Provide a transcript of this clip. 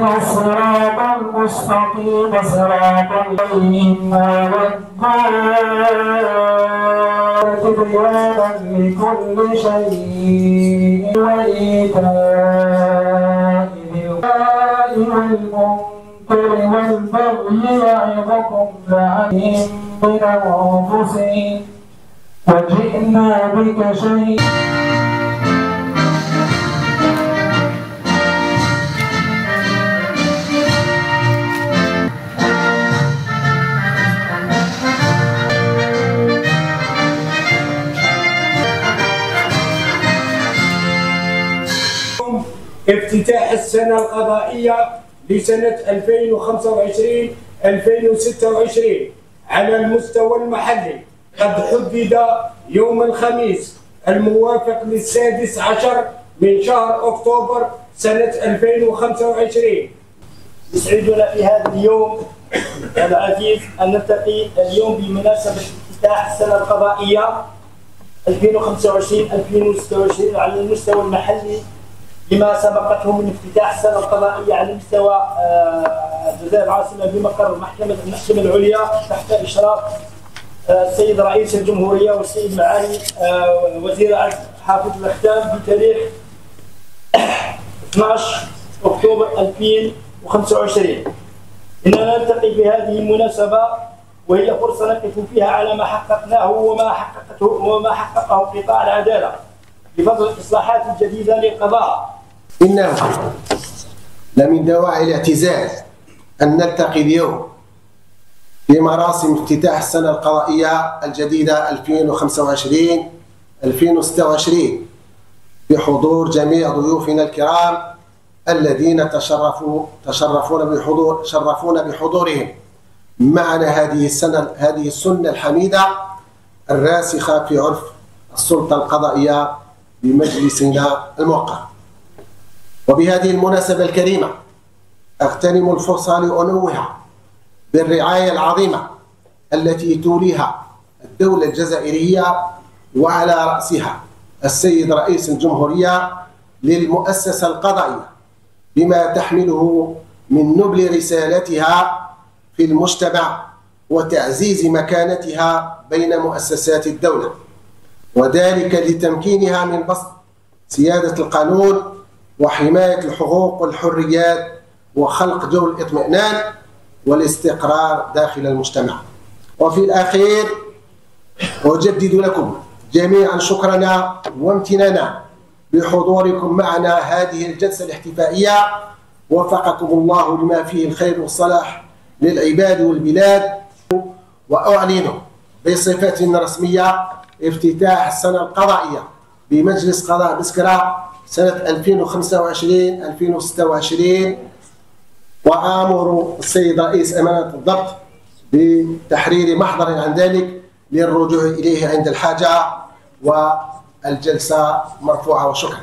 اهدنا الصراط المستقيم صراط الذين أنعمت عليهم بيانا لكل شيء وإيتاء والمنكر والبغي يعظكم لعلهم من أنفسهم وجئنا بك شهيدا. افتتاح السنة القضائية لسنة 2025-2026 على المستوى المحلي قد حدد يوم الخميس الموافق للسادس عشر من شهر أكتوبر سنة 2025. يسعدنا في هذا اليوم العزيز أن نلتقي اليوم بمناسبة افتتاح السنة القضائية 2025-2026 على المستوى المحلي، لما سبقته من افتتاح السنة القضائية على مستوى الجزائر العاصمة بمقر المحكمة العليا تحت إشراف السيد رئيس الجمهورية والسيد معالي وزير حافظ الأحكام بتاريخ 12 أكتوبر 2025. إننا نلتقي في هذه المناسبة وهي فرصة نقف فيها على ما حققناه وما حققه قطاع العدالة بفضل الإصلاحات الجديدة للقضاء. إنه لمن دواعي الاعتزاز أن نلتقي اليوم في مراسم افتتاح السنة القضائية الجديدة 2025-2026 بحضور جميع ضيوفنا الكرام الذين شرفونا بحضورهم معنا هذه السنة الحميدة الراسخة في عرف السلطة القضائية بمجلسنا الموقر. وبهذه المناسبة الكريمة أغتنم الفرصة لأنوه بالرعاية العظيمة التي توليها الدولة الجزائرية وعلى رأسها السيد رئيس الجمهورية للمؤسسة القضائية بما تحمله من نبل رسالتها في المجتمع وتعزيز مكانتها بين مؤسسات الدولة، وذلك لتمكينها من بسط سيادة القانون وحماية الحقوق والحريات وخلق جو الاطمئنان والاستقرار داخل المجتمع. وفي الأخير أجدد لكم جميعا شكرنا وامتنانا بحضوركم معنا هذه الجلسة الاحتفائية، وفقكم الله لما فيه الخير والصلاح للعباد والبلاد. وأعلن بصفة رسمية افتتاح السنة القضائية بمجلس قضاء بسكرة سنة 2025-2026، وآمر السيد رئيس أمانة الضبط بتحرير محضر عن ذلك للرجوع إليه عند الحاجة. والجلسة مرفوعة وشكرا.